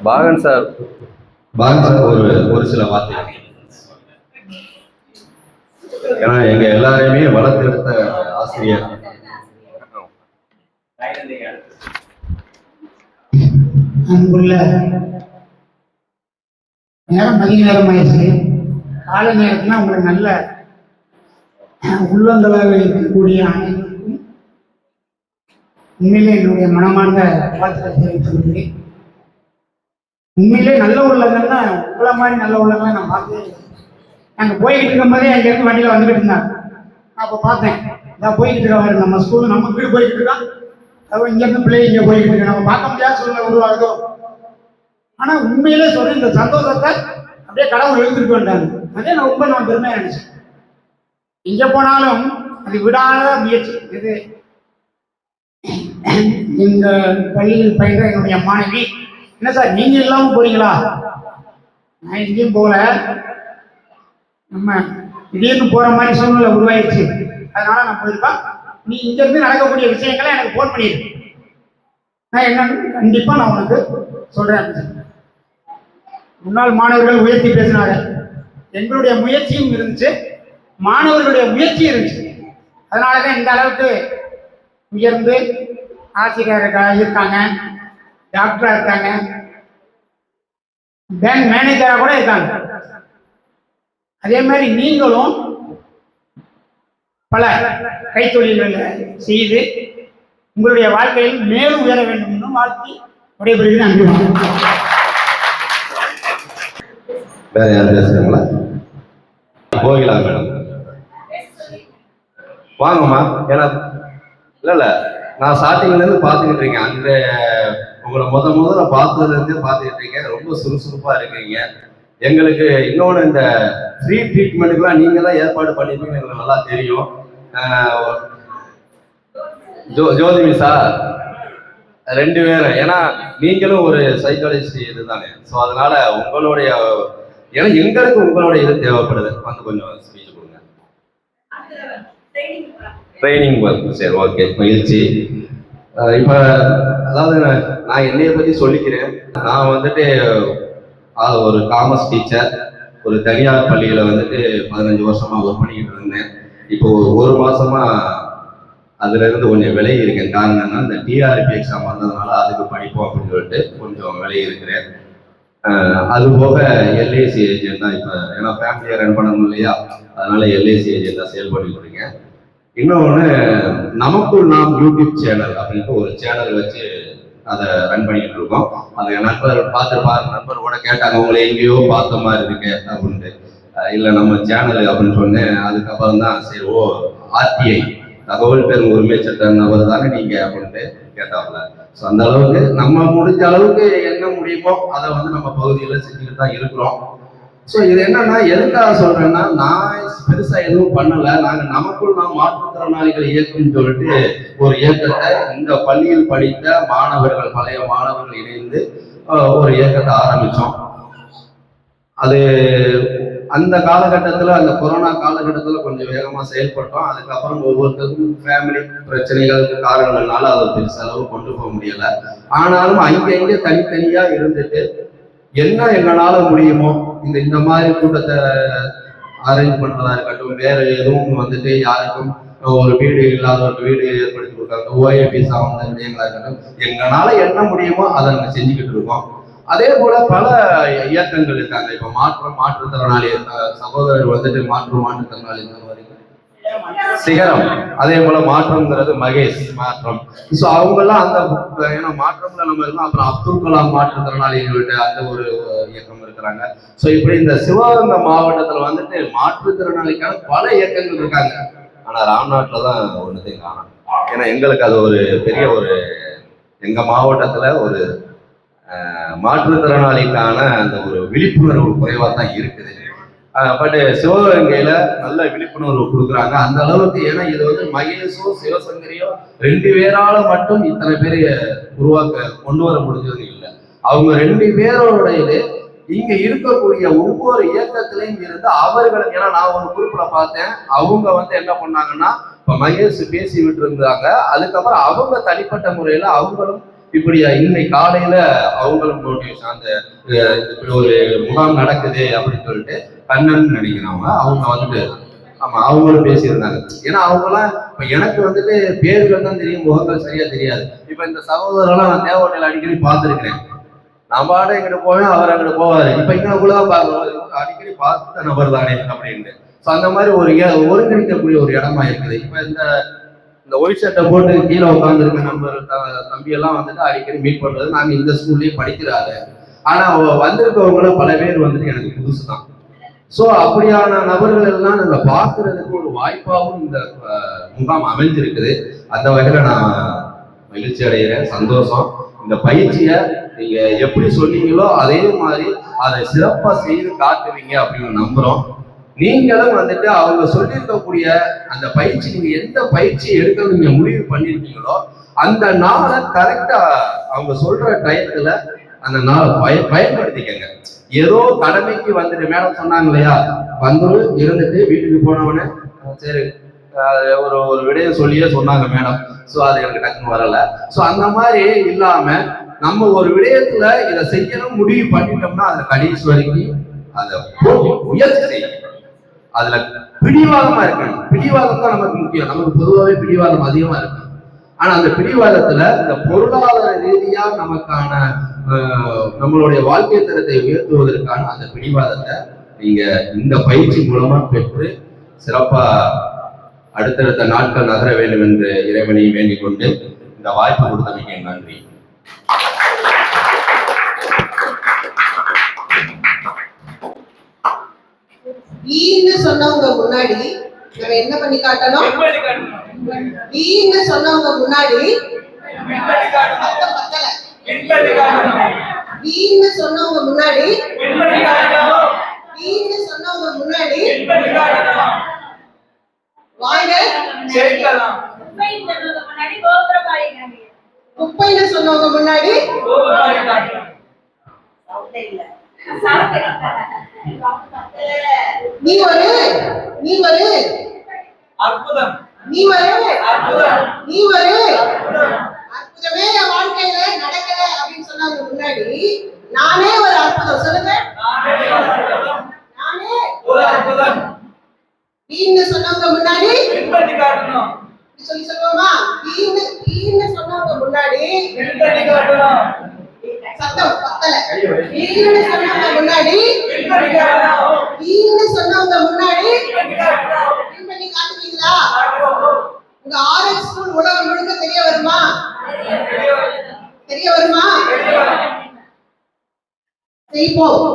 பாகன் sir ஒரு ஒரு சில வார்த்தைகள். ஏன்னா எங்க எல்லாரையுமே வளர்த்தெடுத்த ஆசிரியர். அன்புள்ள நேரம் மதிய நேரம் ஆயிடுச்சு. காலை நேரத்துல உங்களுக்கு நல்ல உள்ளங்களாக இருக்கக்கூடிய அனைவருக்கும் உண்மையிலே என்னுடைய மனமார்ந்த வாழ்த்துக்களை தெரிவித்துக் கொள்கிறேன். உண்மையிலே நல்ல உள்ளங்கள்னா உங்களை மாதிரி நல்ல உள்ளங்களை நான் பார்த்தேன். நாங்கள் போய்கிட்டு இருக்கும் போதே அங்கேருந்து வண்டியில் வந்துகிட்டு இருந்தாங்க. நான் அப்போ பார்த்தேன், இதான் போய்கிட்டு இருக்கவாரு நம்ம ஸ்கூல், நம்ம வீடு போய்கிட்டு இருக்கான். அப்புறம் இங்கேருந்து பிள்ளை இங்கே போய்கிட்டு இருக்கு. நம்ம பார்க்க முடியாத சூழ்நிலை உருவாகுதோ. ஆனால் உண்மையிலே சொல்ற இந்த சந்தோஷத்தை அப்படியே கடவுள் எழுதிட்டு வந்தாங்க. அதே நான் ரொம்ப பெருமையாக நினைச்சேன். எங்கே போனாலும் அது விடாத முயற்சி. இது இந்த பள்ளியில் பயின்ற என்னுடைய மாணவி, என்ன சார் நீங்க இல்லாமல் போறீங்களா? நான் எங்கேயும் போகல, நம்ம திடீர்னு போற மாதிரி சூழ்நிலை உருவாயிடுச்சு, அதனால நான் போயிருப்பேன். நீ இங்க இருந்து நடக்கக்கூடிய விஷயங்களை எனக்கு போன் பண்ணிடு, நான் என்னன்னு கண்டிப்பா நான் உனக்கு சொல்றேன். முன்னாள் மாணவர்கள் உயர்த்தி பேசினாங்க. எங்களுடைய முயற்சியும் இருந்துச்சு, மாணவர்களுடைய முயற்சியும் இருந்துச்சு. அதனாலதான் இந்த அளவுக்கு உயர்ந்து ஆசிரியர்கள் இருக்காங்க, டாக்டரா இருக்காங்க, பேங்க் மேனேஜரா கூட இருக்காங்க. அதே மாதிரி நீங்களும் பல கைத்தொழில்களை செய்து உங்களுடைய வாழ்க்கையில் மேலும் உயர வேண்டும் என்று வாழ்த்தி விடைபெறுகிறேன். நன்றி. வேற யாரும் பேசுறீங்களா? போகலா மேடம், வாங்கம்மா. ஏன்னா இல்ல நான் ஸ்டார்டிங்ல இருந்து பாத்துக்கிட்டு இருக்கேன். அங்க உங்களை முதல்ல பார்த்ததுல இருந்து பாத்துக்கிட்டு இருக்கேன். ரொம்ப சுறுசுறுப்பா இருக்கீங்க. எங்களுக்கு இன்னொன்று, இந்த ஃப்ரீ ட்ரீட்மெண்ட்டுக்குலாம் நீங்க தான் ஏற்பாடு பண்ணிருப்பீங்க, எங்களுக்கு நல்லா தெரியும். ஜோதி மிஸ்ஸா ரெண்டு பேரும், ஏன்னா நீங்களும் ஒரு சைக்காலஜிஸ்ட் இதுதானே. ஸோ அதனால உங்களுடைய, ஏன்னா எங்களுக்கு உங்களுடைய இது தேவைப்படுது. வந்து கொஞ்சம் ஸ்பீச் கொடுங்க. Training work. சரி, ஓகே, மகிழ்ச்சி. இப்போ அதாவது நான் என்னைய பற்றி சொல்லிக்கிறேன். நான் வந்துட்டு ஒரு காமர்ஸ் டீச்சர், ஒரு தனியார் பள்ளியில் வந்துட்டு 15 வருஷமா ஒர்க் பண்ணிக்கிட்டு இருந்தேன். இப்போ ஒரு மாசமா அதுல இருந்து கொஞ்சம் விலகி இருக்கேன். காரணம் என்னன்னா, இந்த டிஆர்பி எக்ஸாம் வந்ததுனால அதுக்கு படிப்போம் அப்படின்னு சொல்லிட்டு கொஞ்சம் விலகி இருக்கிறேன். அது போக எல்ஐசி ஏஜென்ட் தான் இப்போ, ஏன்னா ஃபேமிலியை ரன் பண்ணணும் இல்லையா, அதனால எல்ஐசி ஏஜென்ட் தான் செயல்பட்டு இருக்கேன். இன்னொன்று, நமக்குள் நாம் யூடியூப் சேனல் அப்படின்ட்டு ஒரு சேனல் வச்சு அதை ரன் பண்ணிட்டு இருக்கோம். அது என் நண்பர் பார்த்துருப்பாரு. நண்பர் கூட கேட்டாங்க, உங்களை எங்கேயோ பார்த்த மாதிரி இருக்கு அப்படின்ட்டு. இல்லை நம்ம சேனல் அப்படின்னு சொன்னேன். அதுக்கப்புறம் தான் சரி, ஓ ஆர்டிஐ தகவல் பெறும் உரிமை சட்ட நபர் தானே நீங்க அப்படின்ட்டு கேட்டாப்ல. ஸோ அந்த அளவுக்கு நம்ம முடிஞ்ச அளவுக்கு என்ன முடியுமோ அதை வந்து நம்ம பகுதியில் செஞ்சுட்டு தான் இருக்கிறோம். ஸோ இது என்னன்னா, எதுக்காக சொல்றேன்னா, நான் பெருசா எதுவும் பண்ணல. நாங்க நமக்குள் நாம் மாற்றுத்திறனாளிகள் இயக்கம்னு சொல்லிட்டு ஒரு இயக்கத்தை இந்த பள்ளியில் படித்த மாணவர்கள், பழைய மாணவர்கள் இணைந்து ஒரு இயக்கத்தை ஆரம்பிச்சோம். அது அந்த காலகட்டத்தில், அந்த கொரோனா காலகட்டத்தில் கொஞ்சம் வேகமாக செயல்பட்டோம். அதுக்கப்புறம் ஒவ்வொருத்தருக்கும் ஃபேமிலி பிரச்சனைகள் காரணங்கள்னால அதை பெருசளவு கொண்டு போக முடியல. ஆனாலும் அங்கே தனித்தனியா இருந்துட்டு என்ன எங்களால முடியுமோ இந்த மாதிரி கூட்டத்தை அரேஞ்ச் பண்றதா இருக்கட்டும், வேற எதுவும் வந்துட்டு யாருக்கும் ஒரு வீடு இல்லாதவருக்கு வீடு ஏற்படுத்தி கொடுக்காங்க, ஓஏபி சார்ந்த விடயங்களா இருக்கட்டும், எங்களால என்ன முடியுமோ அதை நாங்கள் செஞ்சுக்கிட்டு இருக்கோம். அதே போல பல இயக்கங்கள் இருக்காங்க. இப்ப மாற்றுத்திறனாளி சகோதரர் வந்துட்டு மாற்றுத்திறனாளி சிகரம், அதே போல மாற்றம்ங்கிறது மகேஷ் மாற்றம். ஸோ அவங்கெல்லாம் அந்த, ஏன்னா மாற்றம்ல நம்ம இருக்கோம். அப்புறம் அப்துல் கலாம் மாற்றுத்திறனாளிகள்கிட்ட அந்த ஒரு இயக்கம் இருக்கிறாங்க. ஸோ இப்படி இந்த சிவகங்கை மாவட்டத்தில் வந்துட்டு மாற்றுத்திறனாளிக்கான பல இயக்கங்கள் இருக்காங்க. ஆனா ராம்நாட்டில் தான் ஒன்றுத்தையும் காணும். ஏன்னா எங்களுக்கு அது ஒரு பெரிய ஒரு, எங்க மாவட்டத்துல ஒரு மாற்றுத்திறனாளிக்கான அந்த ஒரு விழிப்புணர்வு குறைவாக தான் இருக்குது. பட் சிவகங்கையில நல்ல விழிப்புணர்வு கொடுக்குறாங்க அந்த அளவுக்கு. ஏன்னா இது வந்து மகேஷோ சிவசங்கரியோ ரெண்டு பேரால மட்டும் இத்தனை பேரை கொண்டு வர முடிஞ்சது இல்லை. அவங்க ரெண்டு பேரோட இது இங்க இருக்கக்கூடிய ஒவ்வொரு இயக்கத்திலையும் இருந்து அவர்களுக்கு, ஏன்னா நான் ஒரு குரூப்ல பார்த்தேன், அவங்க வந்து என்ன பண்ணாங்கன்னா, இப்ப மகேஷ் பேசி விட்டு இருந்தாங்க. அதுக்கப்புறம் அவங்க தனிப்பட்ட முறையில அவங்களும் இப்படி இன்னைக்கு காலையில அவங்களும் மோட்டிவேஷன் அந்த இப்படி ஒரு முகாம் நடக்குது அப்படின்னு சொல்லிட்டு கண்ணன் நினைக்கிறவங்க அவங்க வந்துட்டு ஆமா அவங்களும் பேசியிருந்தாங்க. ஏன்னா அவங்கலாம் இப்ப எனக்கு வந்துட்டு பேர்கள் தான் தெரியும், முகங்கள் சரியா தெரியாது. இப்ப இந்த சகோதரெல்லாம் நான் தேவட்டையில அடிக்கடி பார்த்துருக்கிறேன். நான் பாட எங்கிட்ட போவேன், அவர் அங்கிட்ட போவாரு. இப்ப இங்கனக்குள்ளதான் பார்க்கணும், அடிக்கடி பார்த்த நபர் தானே அப்படின்ட்டு. ஸோ அந்த மாதிரி ஒரு ஒருங்கிணைக்கக்கூடிய ஒரு இடமா இருக்குது. இப்ப இந்த இந்த ஒயிட் ஷர்ட்டை போட்டு கீழே உட்காந்துருக்க நம்பர் தம்பி எல்லாம் வந்துட்டு அடிக்கடி மீட் பண்றது நாங்க இந்த ஸ்கூல்லயே படிக்கிறாரு. ஆனா வந்திருக்கவங்களும் பல பேர் வந்துட்டு எனக்கு புதுசு தான். ஸோ அப்படியான நபர்கள் எல்லாம் நாங்க பார்க்கறதுக்கு ஒரு வாய்ப்பாகவும் இந்த முகாம் அமைஞ்சிருக்குது. அந்த வகையில நான் மகிழ்ச்சி அடைகிறேன், சந்தோஷம். இந்த பயிற்சியை நீங்க எப்படி சொன்னீங்களோ அதே மாதிரி அதை சிறப்பா செய்து காட்டுவீங்க அப்படின்னு நம்புறோம். நீங்களும் வந்துட்டு அவங்க சொல்லியிருக்கக்கூடிய அந்த பயிற்சி, நீங்க எந்த பயிற்சி எடுக்க நீங்க முடிவு பண்ணிருக்கீங்களோ அந்த நாளை கரெக்டா அவங்க சொல்ற டயத்துல அந்த நாளை பயன்படுத்திக்கங்க. ஏதோ கடமைக்கு வந்துட்டு மேடம் சொன்னாங்க இல்லையா, இருந்துட்டு வீட்டுக்கு போனவனே சரி ஒரு ஒரு விடயம் சொல்லியே சொன்னாங்க மேடம். ஸோ அது எனக்கு டக்குன்னு வரல. ஸோ அந்த மாதிரி இல்லாம நம்ம ஒரு விடயத்துல இதை செய்யணும் முடிவு பண்ணிட்டோம்னா அதுல கடைசி வரைக்கும் அதை முயற்சி செய்யணும். அதுல பிடிவாதமா இருக்கணும். பிடிவாதம் தான் நமக்கு முக்கியம். நமக்கு பொதுவாகவே பிடிவாதம் அதிகமா இருக்கணும். ஆனா அந்த பிடிவாதத்துல இந்த பொருளாதார ரீதியா நமக்கான நம்மளுடைய வாழ்க்கை தரத்தை உயர்த்துவதற்கான அந்த பிடிவாதத்தை நீங்க இந்த பயிற்சி மூலமா பெற்று சிறப்பா அடுத்தடுத்த நாட்கள் நகர வேண்டும் என்று இறைவனை வேண்டிக் கொண்டு இந்த வாய்ப்பு கொடுத்தமைக்கு நன்றி. ஈன்னு சொன்னவங்க முன்னாடி நம்ம என்ன பண்ணி காட்டணும்? ஈன்னு சொன்னவங்க முன்னாடி பத்தல. ஈன்னு சொன்னவங்க முன்னாடி ஈன்னு சொன்னவங்க முன்னாடி வாங்க சேர்க்கலாம். குப்பைன்னு சொன்னவங்க முன்னாடி நீ ஒரு அற்புதம், நீ ஒரு அற்புதமே என் வாழ்க்கையில நடக்கல அப்படின்னு சொன்னவங்க முன்னாடி நானே ஒரு அற்புதம். சொல்லுங்க, நானே ஒரு அற்புதம். வீன்னு சொன்னவங்க முன்னாடி சொல்லி சொல்லுவோமா? வீன்னு சொன்னவங்க முன்னாடி சத்தம் பத்தல. வீன்னு சொன்னவங்க முன்னாடி பண்ணி காட்டுவீங்களா? உங்க ஆர்எஸ் ஸ்கூல் உலகம் முழுக்க தெரிய வருமா? செய்வோம்.